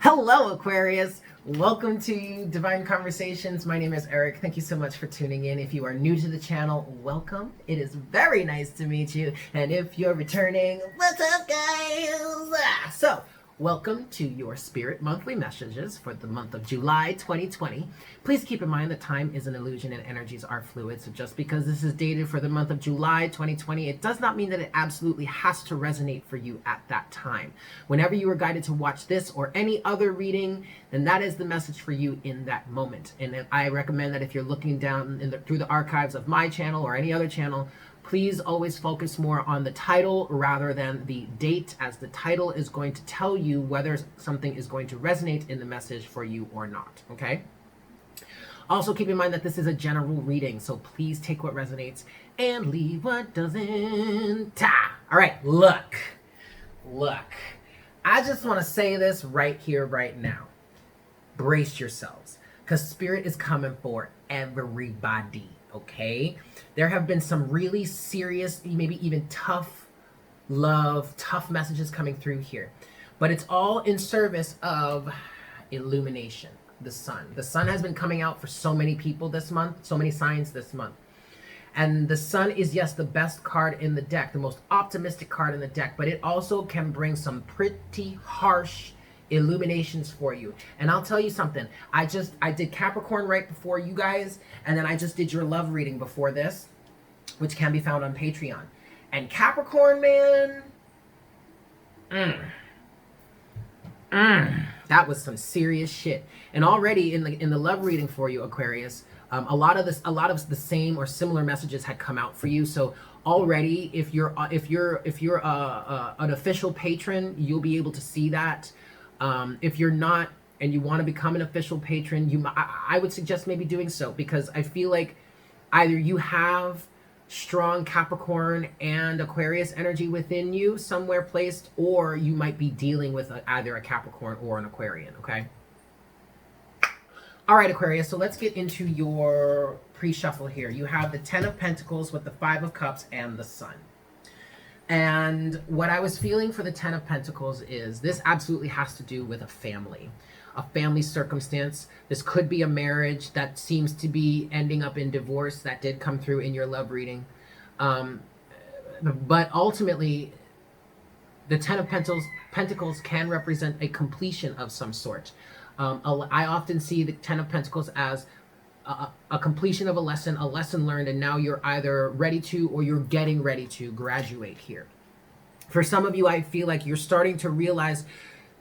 Hello, Aquarius. Welcome to Divine Conversations. My name is Eric. Thank you so much for tuning in. If you are new to the channel, welcome. It is very nice to meet you. And if you're returning, what's up, guys? Welcome to your Spirit Monthly Messages for the month of July 2020. Please keep in mind that time is an illusion and energies are fluid. So just because this is dated for the month of July 2020, it does not mean that it absolutely has to resonate for you at that time. Whenever you are guided to watch this or any other reading, then that is the message for you in that moment. And I recommend that if you're looking down through the archives of my channel or any other channel, please always focus more on the title rather than the date, as the title is going to tell you whether something is going to resonate in the message for you or not, okay? Also, keep in mind that this is a general reading, so please take what resonates and leave what doesn't. All right, look. I just want to say this right here, right now. Brace yourselves, because Spirit is coming for everybody, okay? There have been some really serious, maybe even tough messages coming through here. But it's all in service of illumination, the sun. The sun has been coming out for so many people this month, so many signs this month. And the sun is, yes, the best card in the deck, the most optimistic card in the deck, but it also can bring some pretty harsh illuminations for you. And I'll tell you something, I did Capricorn right before you guys, and then I just did your love reading before this, which can be found on Patreon. And Capricorn, man, that was some serious shit. And already in the love reading for you, Aquarius, a lot of the same or similar messages had come out for you. So already, if you're an official patron, you'll be able to see that. If you're not and you want to become an official patron, I would suggest maybe doing so, because I feel like either you have strong Capricorn and Aquarius energy within you somewhere placed, or you might be dealing with either a Capricorn or an Aquarian, okay? All right, Aquarius, so let's get into your pre-shuffle here. You have the Ten of Pentacles with the Five of Cups and the Sun. And what I was feeling for the Ten of Pentacles is this absolutely has to do with a family circumstance. This could be a marriage that seems to be ending up in divorce. That did come through in your love reading. But ultimately, the Ten of Pentacles can represent a completion of some sort. I often see the Ten of Pentacles as a completion of a lesson learned, and now you're either ready to or you're getting ready to graduate here. For some of you, I feel like you're starting to realize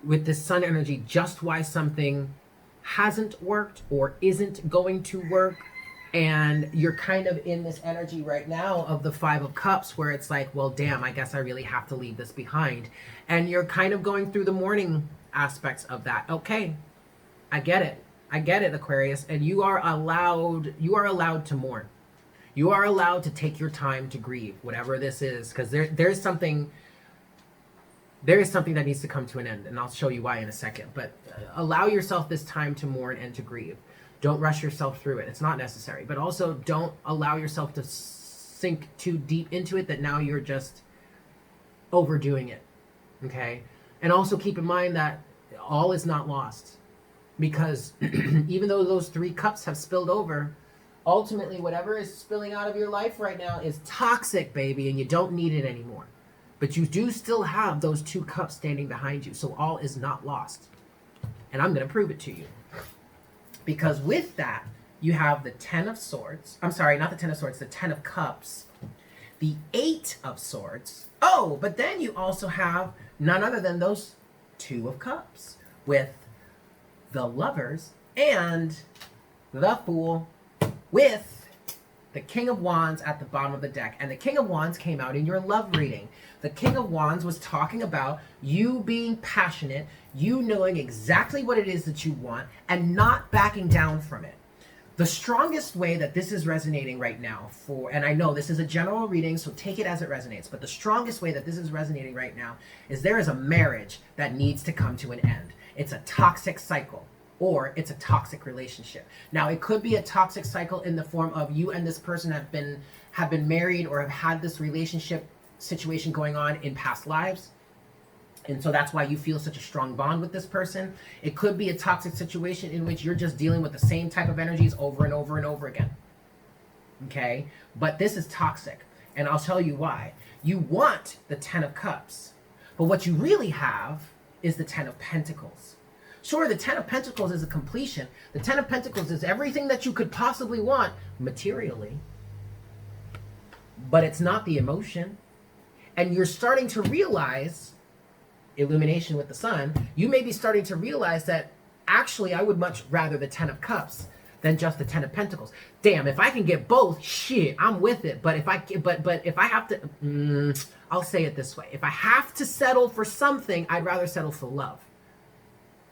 with this sun energy just why something hasn't worked or isn't going to work. And you're kind of in this energy right now of the Five of Cups, where it's like, well, damn, I guess I really have to leave this behind. And you're kind of going through the mourning aspects of that. Okay, I get it, Aquarius. And you are allowed to mourn. You are allowed to take your time to grieve, whatever this is, because there is something that needs to come to an end, and I'll show you why in a second. But allow yourself this time to mourn and to grieve. Don't rush yourself through it. It's not necessary. But also don't allow yourself to sink too deep into it that now you're just overdoing it, okay? And also keep in mind that all is not lost, because even though those three cups have spilled over, ultimately whatever is spilling out of your life right now is toxic, baby, and you don't need it anymore. But you do still have those two cups standing behind you, so all is not lost. And I'm going to prove it to you. Because with that, you have the Ten of Swords. I'm sorry, not the Ten of Swords, the Ten of Cups. The Eight of Swords. Oh, but then you also have none other than those Two of Cups with the Lovers and the Fool with the King of Wands at the bottom of the deck. And the King of Wands came out in your love reading. The King of Wands was talking about you being passionate, you knowing exactly what it is that you want, and not backing down from it. The strongest way that this is resonating right now and I know this is a general reading, so take it as it resonates, but the strongest way that this is resonating right now is there is a marriage that needs to come to an end. It's a toxic cycle, or it's a toxic relationship. Now, it could be a toxic cycle in the form of you and this person have been married or have had this relationship situation going on in past lives. And so that's why you feel such a strong bond with this person. It could be a toxic situation in which you're just dealing with the same type of energies over and over and over again. Okay? But this is toxic. And I'll tell you why. You want the 10 of Cups. But what you really have is the 10 of Pentacles. Sure, the 10 of Pentacles is a completion. The 10 of Pentacles is everything that you could possibly want materially. But it's not the emotion. And you're starting to realize, illumination with the sun, you may be starting to realize that actually I would much rather the 10 of Cups than just the 10 of Pentacles. Damn, if I can get both, shit, I'm with it. But if I have to, I'll say it this way. If I have to settle for something, I'd rather settle for love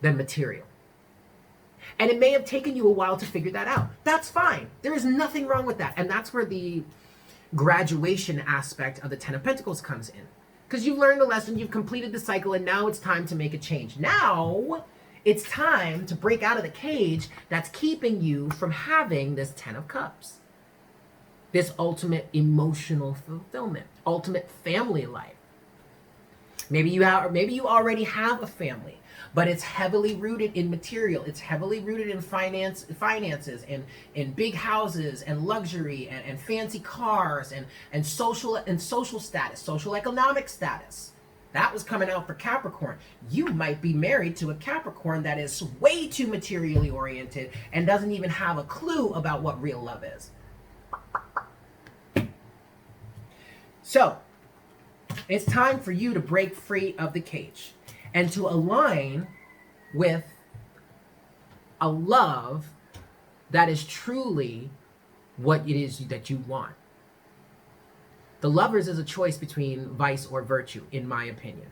than material. And it may have taken you a while to figure that out. That's fine. There is nothing wrong with that. And that's where the graduation aspect of the 10 of Pentacles comes in. Because you've learned the lesson, you've completed the cycle, and now it's time to make a change. Now, it's time to break out of the cage that's keeping you from having this 10 of Cups. This ultimate emotional fulfillment, ultimate family life. Maybe you already have a family, but it's heavily rooted in material. It's heavily rooted in finances and in big houses and luxury and fancy cars and social status, social economic status. That was coming out for Capricorn. You might be married to a Capricorn that is way too materially oriented and doesn't even have a clue about what real love is. So, it's time for you to break free of the cage and to align with a love that is truly what it is that you want. The Lovers is a choice between vice or virtue, in my opinion.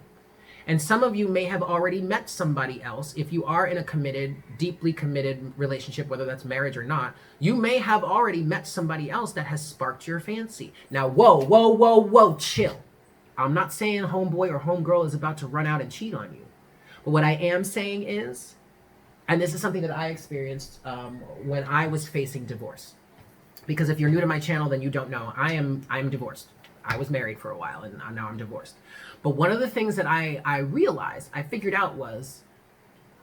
And some of you may have already met somebody else. If you are in a committed, deeply committed relationship, whether that's marriage or not, you may have already met somebody else that has sparked your fancy. Now, whoa, chill. I'm not saying homeboy or homegirl is about to run out and cheat on you. But what I am saying is, and this is something that I experienced when I was facing divorce. Because if you're new to my channel, then you don't know. I'm divorced. I was married for a while, and now I'm divorced. But one of the things that I realized, I figured out was,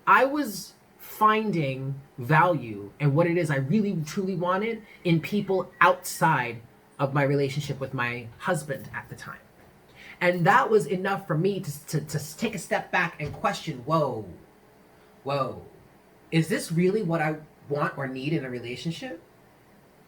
I was finding value and what it is I really, truly wanted in people outside of my relationship with my husband at the time. And that was enough for me to take a step back and question, whoa, is this really what I want or need in a relationship?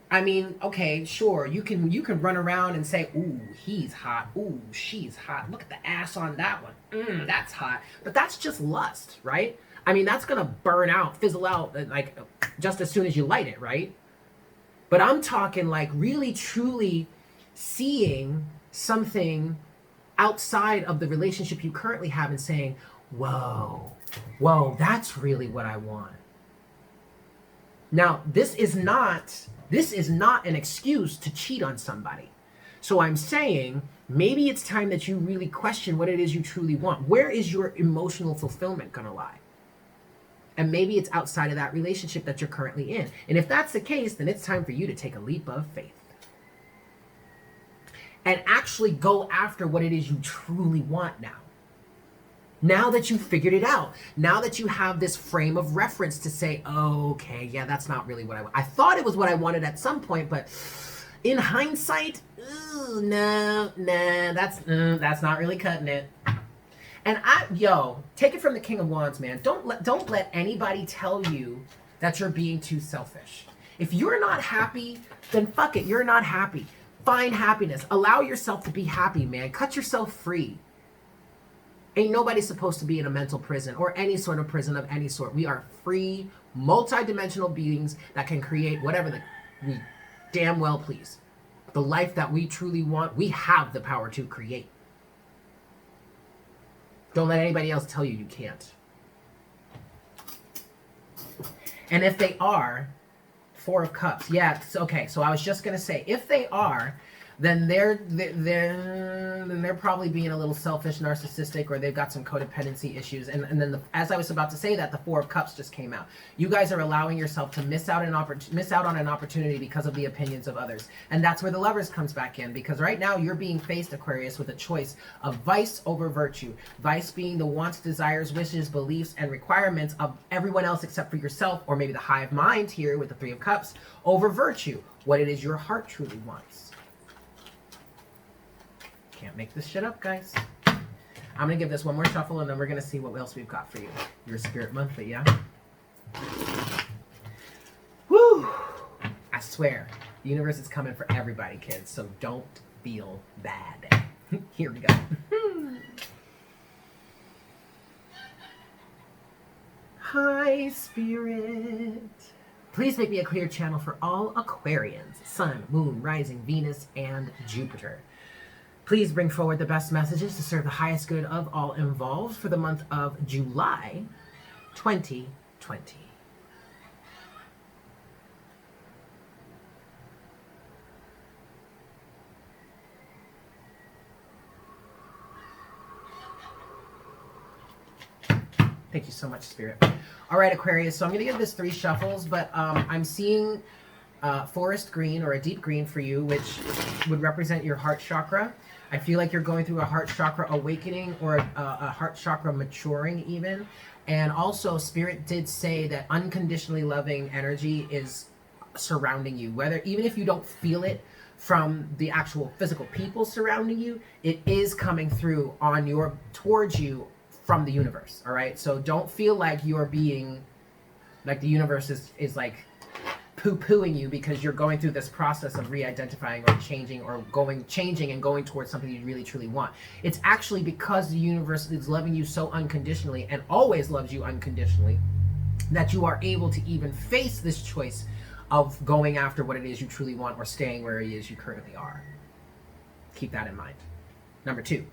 I mean, okay, sure, you can run around and say, ooh, he's hot, ooh, she's hot, look at the ass on that one, that's hot. But that's just lust, right? I mean, that's gonna burn out, fizzle out, like, just as soon as you light it, right? But I'm talking like really, truly seeing something outside of the relationship you currently have and saying, whoa, that's really what I want. Now, this is not an excuse to cheat on somebody. So I'm saying, maybe it's time that you really question what it is you truly want. Where is your emotional fulfillment gonna lie? And maybe it's outside of that relationship that you're currently in. And if that's the case, then it's time for you to take a leap of faith. And actually go after what it is you truly want now. Now that you've figured it out, now that you have this frame of reference to say, oh, okay, yeah, that's not really what I thought it was what I wanted at some point, but in hindsight, no, that's not really cutting it. And take it from the King of Wands, man. Don't let anybody tell you that you're being too selfish. If you're not happy, then fuck it, you're not happy. Find happiness. Allow yourself to be happy, man. Cut yourself free. Ain't nobody supposed to be in a mental prison or any sort of prison of any sort. We are free, multi-dimensional beings that can create whatever we damn well please. The life that we truly want, we have the power to create. Don't let anybody else tell you can't. And if they are, Four of Cups. Yeah, okay, so I was just going to say, if they are, then they're probably being a little selfish, narcissistic, or they've got some codependency issues. And then as I was about to say that, the Four of Cups just came out. You guys are allowing yourself to miss out on an opportunity because of the opinions of others, and that's where the Lovers comes back in. Because right now you're being faced, Aquarius, with a choice of vice over virtue. Vice being the wants, desires, wishes, beliefs, and requirements of everyone else except for yourself, or maybe the hive mind here with the Three of Cups, over virtue, what it is your heart truly wants. Can't make this shit up, guys. I'm going to give this one more shuffle, and then we're going to see what else we've got for you. Your Spirit Monthly, yeah? Woo! I swear, the universe is coming for everybody, kids, so don't feel bad. Here we go. Hi, Spirit. Please make me a clear channel for all Aquarians, Sun, Moon, Rising, Venus, and Jupiter. Please bring forward the best messages to serve the highest good of all involved for the month of July 2020. Thank you so much, Spirit. All right, Aquarius, so I'm going to give this 3 shuffles, but I'm seeing forest green or a deep green for you, which would represent your heart chakra. I feel like you're going through a heart chakra awakening or a heart chakra maturing even. And also, Spirit did say that unconditionally loving energy is surrounding you. Even if you don't feel it from the actual physical people surrounding you, it is coming through towards you from the universe, all right? So don't feel like you're being, like the universe is like poo-pooing you because you're going through this process of re-identifying or changing and going towards something you really truly want. It's actually because the universe is loving you so unconditionally and always loves you unconditionally that you are able to even face this choice of going after what it is you truly want or staying where it is you currently are. Keep that in mind. Number 2.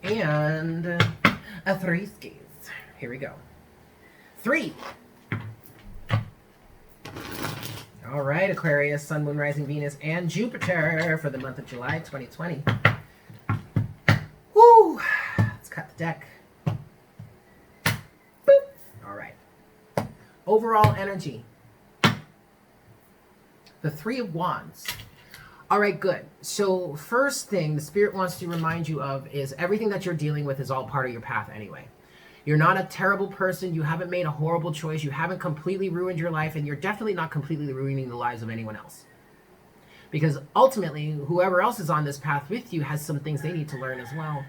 And a 3 skis. Here we go. 3. All right, Aquarius, Sun, Moon, Rising, Venus, and Jupiter for the month of July 2020. Woo! Let's cut the deck. Boop. All right. Overall energy. The 3 of Wands. All right, good. So first thing the Spirit wants to remind you of is everything that you're dealing with is all part of your path anyway. You're not a terrible person. You haven't made a horrible choice. You haven't completely ruined your life, and you're definitely not completely ruining the lives of anyone else. Because ultimately, whoever else is on this path with you has some things they need to learn as well.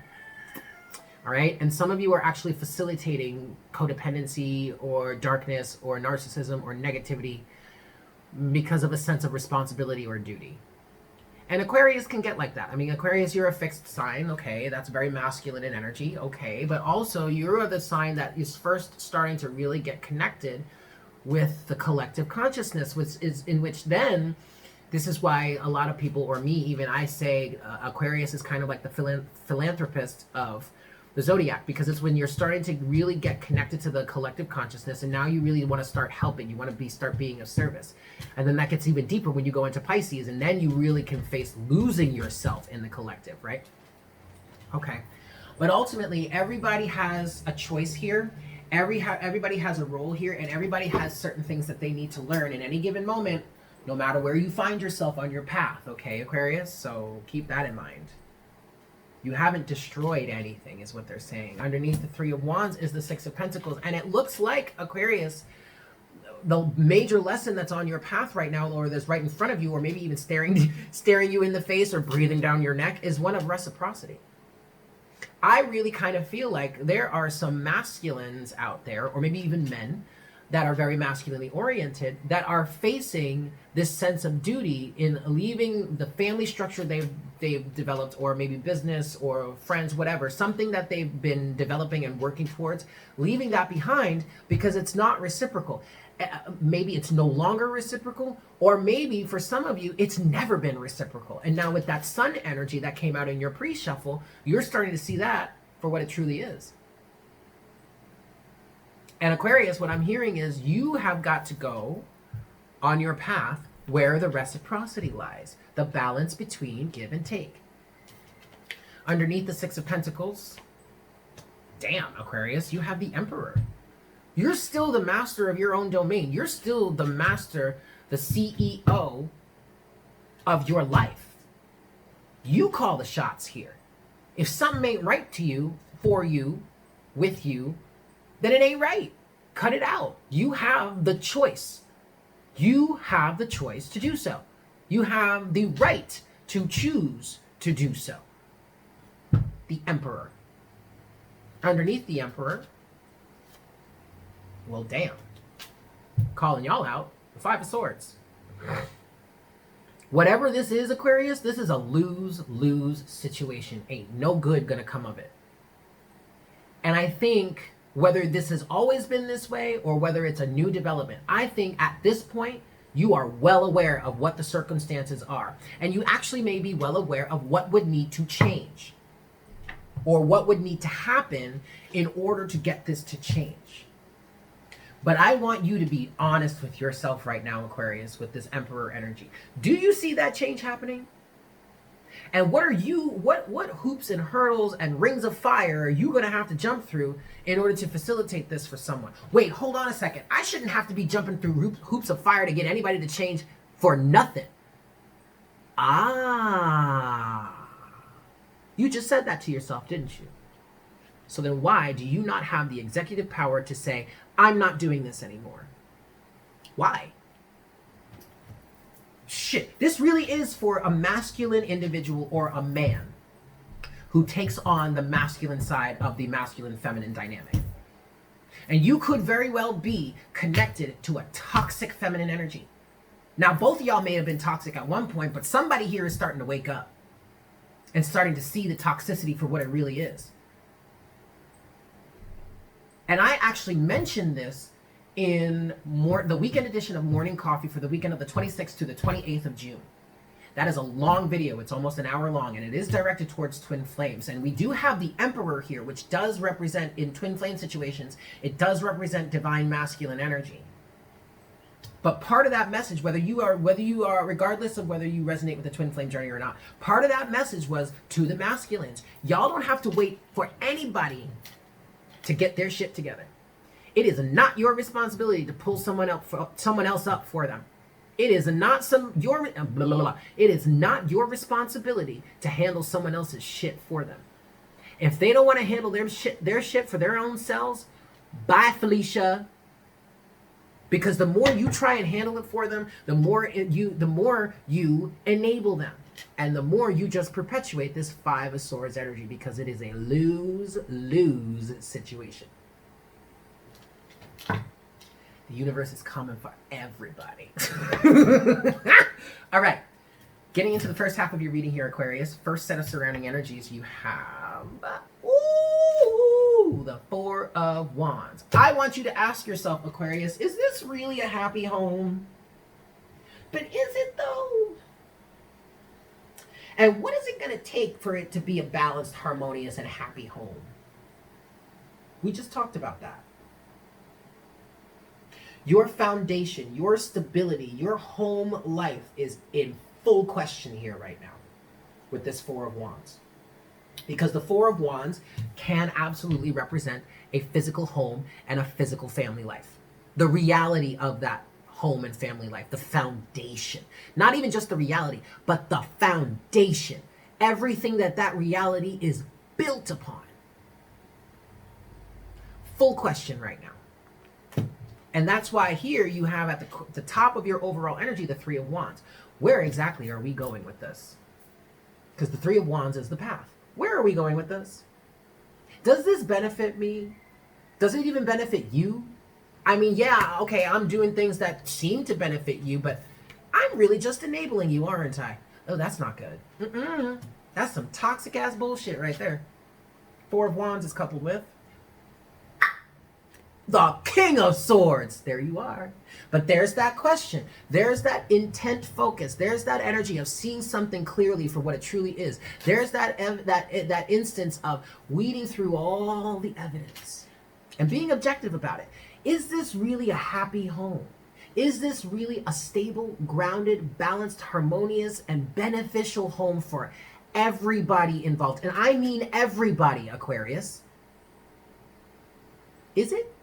All right? And some of you are actually facilitating codependency or darkness or narcissism or negativity because of a sense of responsibility or duty. And Aquarius can get like that. I mean, Aquarius, you're a fixed sign, okay? That's very masculine in energy, okay? But also, you're the sign that is first starting to really get connected with the collective consciousness, which is in which then, this is why a lot of people, or me even, I say Aquarius is kind of like the philanthropist of the zodiac, because it's when you're starting to really get connected to the collective consciousness, and now you really want to start helping. You want to start being of service. And then that gets even deeper when you go into Pisces, and then you really can face losing yourself in the collective, right? Okay. But ultimately, everybody has a choice here. Everybody has a role here, and everybody has certain things that they need to learn in any given moment, no matter where you find yourself on your path, okay, Aquarius? So keep that in mind. You haven't destroyed anything, is what they're saying. Underneath the 3 of Wands is the 6 of Pentacles. And it looks like, Aquarius, the major lesson that's on your path right now, or that's right in front of you, or maybe even staring you in the face or breathing down your neck, is one of reciprocity. I really kind of feel like there are some masculines out there, or maybe even men, that are very masculinely oriented, that are facing this sense of duty in leaving the family structure they've developed, or maybe business or friends, whatever, something that they've been developing and working towards, leaving that behind because it's not reciprocal. Maybe it's no longer reciprocal, or maybe for some of you, it's never been reciprocal. And now with that Sun energy that came out in your pre-shuffle, you're starting to see that for what it truly is. And Aquarius, what I'm hearing is you have got to go on your path where the reciprocity lies, the balance between give and take. Underneath the Six of Pentacles, damn, Aquarius, you have the Emperor. You're still the master of your own domain. You're still the master, the CEO of your life. You call the shots here. If something ain't right to you, for you, with you, then it ain't right. Cut it out. You have the choice. You have the choice to do so. You have the right to choose to do so. The Emperor. Underneath the Emperor, well, damn. Calling y'all out, the Five of Swords. Whatever this is, Aquarius, this is a lose-lose situation. Ain't no good gonna come of it. And I think whether this has always been this way or whether it's a new development, I think at this point, you are well aware of what the circumstances are. And you actually may be well aware of what would need to change or what would need to happen in order to get this to change. But I want you to be honest with yourself right now, Aquarius, with this Emperor energy. Do you see that change happening? And what hoops and hurdles and rings of fire are you going to have to jump through in order to facilitate this for someone? Wait, hold on a second. I shouldn't have to be jumping through hoops of fire to get anybody to change for nothing. You just said that to yourself, didn't you? So then why do you not have the executive power to say, I'm not doing this anymore? Why? Shit, this really is for a masculine individual or a man who takes on the masculine side of the masculine-feminine dynamic. And you could very well be connected to a toxic feminine energy. Now, both of y'all may have been toxic at one point, but somebody here is starting to wake up and starting to see the toxicity for what it really is. And I actually mentioned this in the weekend edition of Morning Coffee for the weekend of the 26th to the 28th of June. That is a long video. It's almost an hour long, and it is directed towards twin flames. And we do have the Emperor here, which does represent, in twin flame situations, it does represent divine masculine energy. But part of that message, whether you are, regardless of whether you resonate with the twin flame journey or not, part of that message was to the masculines. Y'all don't have to wait for anybody to get their shit together. It is not your responsibility to pull someone else up for them. It is not It is not your responsibility to handle someone else's shit for them. If they don't want to handle their shit for their own selves, bye, Felicia. Because the more you try and handle it for them, the more you enable them. And the more you just perpetuate this Five of Swords energy, because it is a lose-lose situation. The universe is coming for everybody. All right. Getting into the first half of your reading here, Aquarius. First set of surrounding energies, you have the Four of Wands. I want you to ask yourself, Aquarius, is this really a happy home? But is it though? And what is it going to take for it to be a balanced, harmonious, and happy home? We just talked about that. Your foundation, your stability, your home life is in full question here right now with this Four of Wands. Because the Four of Wands can absolutely represent a physical home and a physical family life. The reality of that home and family life, the foundation. Not even just the reality, but the foundation. Everything that reality is built upon. Full question right now. And that's why here you have at the top of your overall energy, the Three of Wands. Where exactly are we going with this? Because the Three of Wands is the path. Where are we going with this? Does this benefit me? Does it even benefit you? I mean, yeah, okay, I'm doing things that seem to benefit you, but I'm really just enabling you, aren't I? Oh, that's not good. That's some toxic-ass bullshit right there. Four of Wands is coupled with the King of Swords. There you are. But there's that question. There's that intent focus. There's that energy of seeing something clearly for what it truly is. There's that instance of weeding through all the evidence and being objective about it. Is this really a happy home? Is this really a stable, grounded, balanced, harmonious, and beneficial home for everybody involved? And I mean everybody, Aquarius. Is it?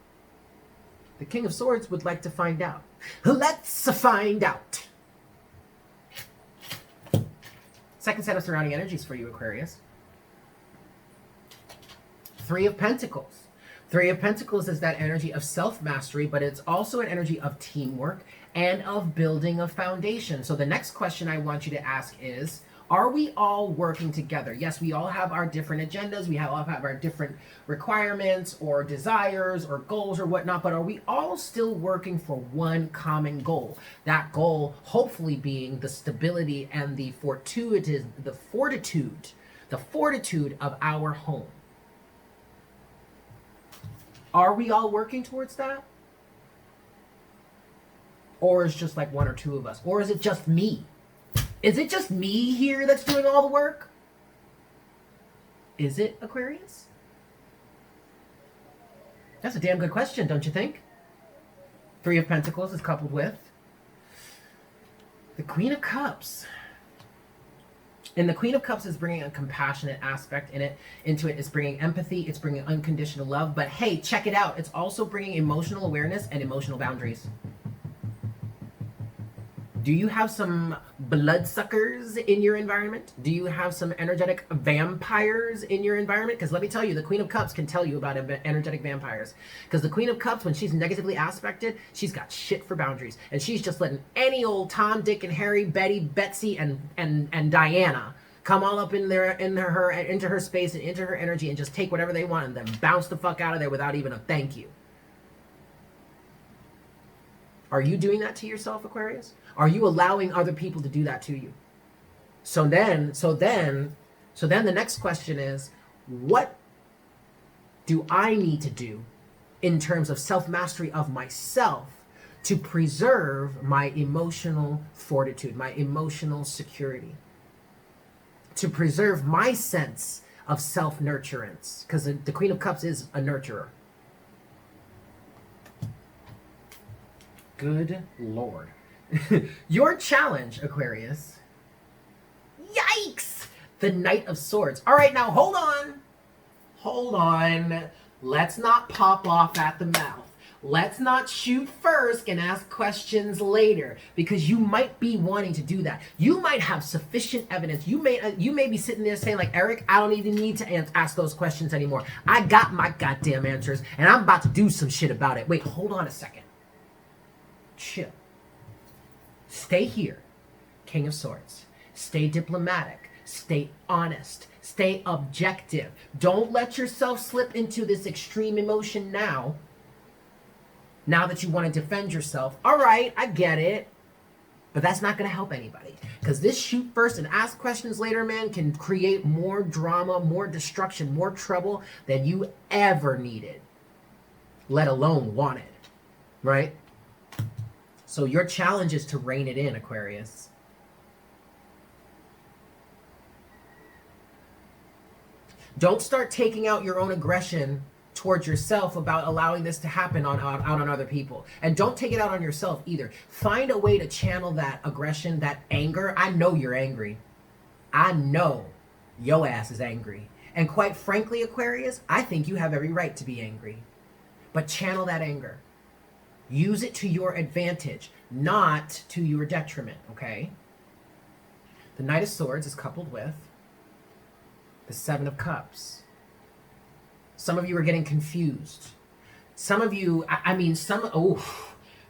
The King of Swords would like to find out. Let's find out. Second set of surrounding energies for you, Aquarius. Three of Pentacles. Three of Pentacles is that energy of self-mastery, but it's also an energy of teamwork and of building a foundation. So the next question I want you to ask is, are we all working together? Yes, we all have our different agendas. We all have our different requirements or desires or goals or whatnot, but are we all still working for one common goal? That goal hopefully being the stability and the fortude of our home. Are we all working towards that? Or is just like one or two of us? Or is it just me? Is it just me here that's doing all the work? Is it, Aquarius? That's a damn good question, don't you think? Three of Pentacles is coupled with the Queen of Cups. And the Queen of Cups is bringing a compassionate aspect into it. It's bringing empathy. It's bringing unconditional love. But hey, check it out. It's also bringing emotional awareness and emotional boundaries. Do you have some bloodsuckers in your environment? Do you have some energetic vampires in your environment? Because let me tell you, the Queen of Cups can tell you about energetic vampires. Because the Queen of Cups, when she's negatively aspected, she's got shit for boundaries. And she's just letting any old Tom, Dick, and Harry, Betty, Betsy, and Diana come all up into her space and into her energy and just take whatever they want and then bounce the fuck out of there without even a thank you. Are you doing that to yourself, Aquarius? Are you allowing other people to do that to you? So then the next question is, what do I need to do in terms of self-mastery of myself to preserve my emotional fortitude, my emotional security, to preserve my sense of self-nurturance? Because the Queen of Cups is a nurturer. Good Lord. Your challenge, Aquarius. Yikes! The Knight of Swords. All right, now hold on. Hold on. Let's not pop off at the mouth. Let's not shoot first and ask questions later, because you might be wanting to do that. You might have sufficient evidence. You may be sitting there saying like, Eric, I don't even need to ask those questions anymore. I got my goddamn answers, and I'm about to do some shit about it. Wait, hold on a second. Chill. Stay here, King of Swords. Stay diplomatic. Stay honest. Stay objective. Don't let yourself slip into this extreme emotion now that you want to defend yourself. All right, I get it. But that's not going to help anybody. Because this shoot first and ask questions later, man, can create more drama, more destruction, more trouble than you ever needed, let alone wanted. Right? So your challenge is to rein it in, Aquarius. Don't start taking out your own aggression towards yourself about allowing this to happen out on other people. And don't take it out on yourself either. Find a way to channel that aggression, that anger. I know you're angry. I know your ass is angry. And quite frankly, Aquarius, I think you have every right to be angry. But channel that anger. Use it to your advantage, not to your detriment, okay? The Knight of Swords is coupled with the Seven of Cups. Some of you are getting confused. Some of you,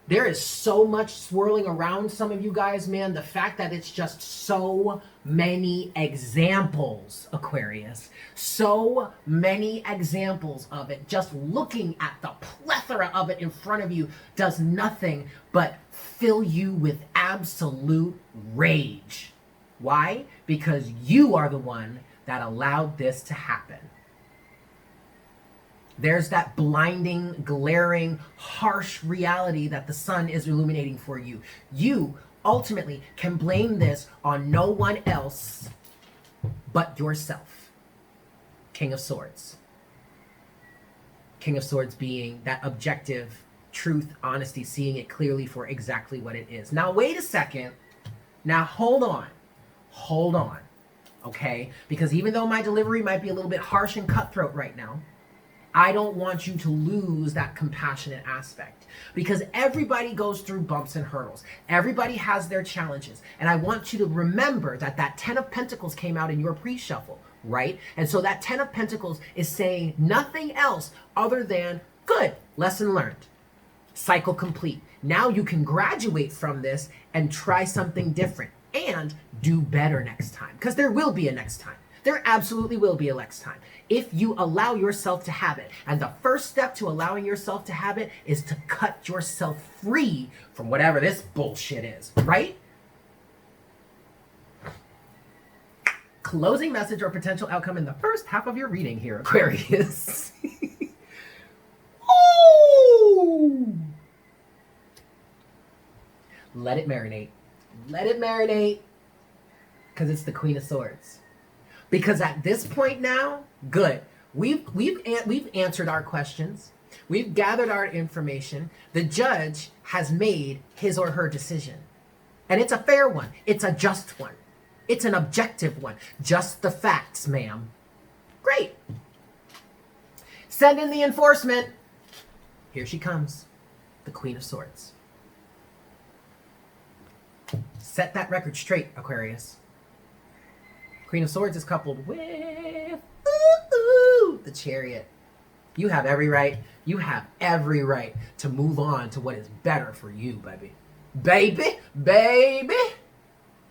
there is so much swirling around some of you guys, man. The fact that it's just so many examples, Aquarius. So many examples of it. Just looking at the plethora of it in front of you does nothing but fill you with absolute rage. Why? Because you are the one that allowed this to happen. There's that blinding, glaring, harsh reality that the sun is illuminating for you. You ultimately can blame this on no one else but yourself. King of Swords. King of Swords being that objective, truth, honesty, seeing it clearly for exactly what it is. Now, wait a second. Now, hold on. Hold on. Okay? Because even though my delivery might be a little bit harsh and cutthroat right now, I don't want you to lose that compassionate aspect, because everybody goes through bumps and hurdles. Everybody has their challenges. And I want you to remember that that 10 of Pentacles came out in your pre-shuffle, right? And so that 10 of Pentacles is saying nothing else other than, good, lesson learned, cycle complete. Now you can graduate from this and try something different and do better next time, because there will be a next time. There absolutely will be a next time if you allow yourself to have it. And the first step to allowing yourself to have it is to cut yourself free from whatever this bullshit is, right? Closing message or potential outcome in the first half of your reading here, Aquarius. Oh! Let it marinate. Let it marinate, because it's the Queen of Swords. Because at this point now, good. We've answered our questions. We've gathered our information. The judge has made his or her decision. And it's a fair one. It's a just one. It's an objective one. Just the facts, ma'am. Great. Send in the enforcement. Here she comes. The Queen of Swords. Set that record straight, Aquarius. Queen of Swords is coupled with the Chariot. You have every right. You have every right to move on to what is better for you, baby. Baby, baby.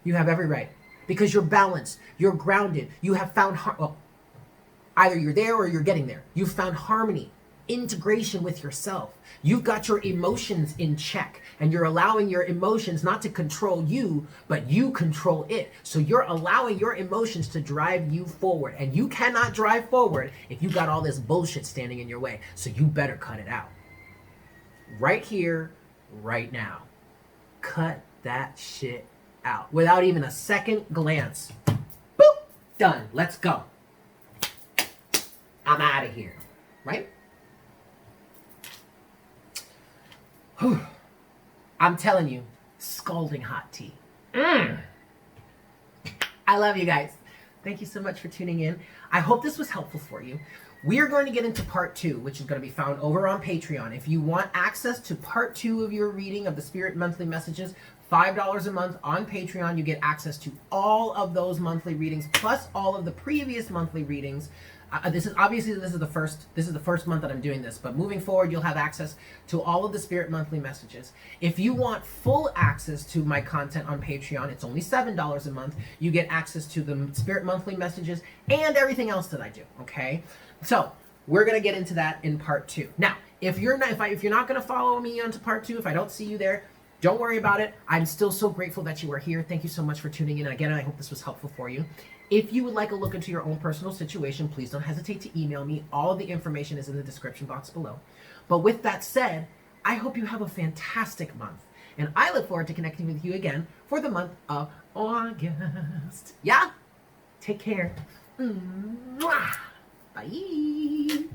You have every right, because you're balanced. You're grounded. You have found well, either you're there or you're getting there. You've found harmony, integration with yourself. You've got your emotions in check, and you're allowing your emotions not to control you, but you control it. So you're allowing your emotions to drive you forward, and you cannot drive forward if you got all this bullshit standing in your way. So you better cut it out. Right here, right now. Cut that shit out without even a second glance. Boop! Done. Let's go. I'm out of here. Right? Whew. I'm telling you, scalding hot tea. I love you guys. Thank you so much for tuning in. I hope this was helpful for you. We are going to get into part 2, which is going to be found over on Patreon. If you want access to part 2 of your reading of the Spirit Monthly Messages, $5 a month on Patreon, you get access to all of those monthly readings, plus all of the previous monthly readings. This is the first month that I'm doing this, but moving forward, you'll have access to all of the Spirit Monthly Messages. If you want full access to my content on Patreon, it's only $7 a month. You get access to the Spirit Monthly Messages and everything else that I do. Okay, so we're gonna get into that in part 2. Now, if you're not gonna follow me onto part 2, if I don't see you there, don't worry about it. I'm still so grateful that you are here. Thank you so much for tuning in. And again, I hope this was helpful for you. If you would like a look into your own personal situation, please don't hesitate to email me. All of the information is in the description box below. But with that said, I hope you have a fantastic month. And I look forward to connecting with you again for the month of August. Yeah? Take care. Mwah! Bye.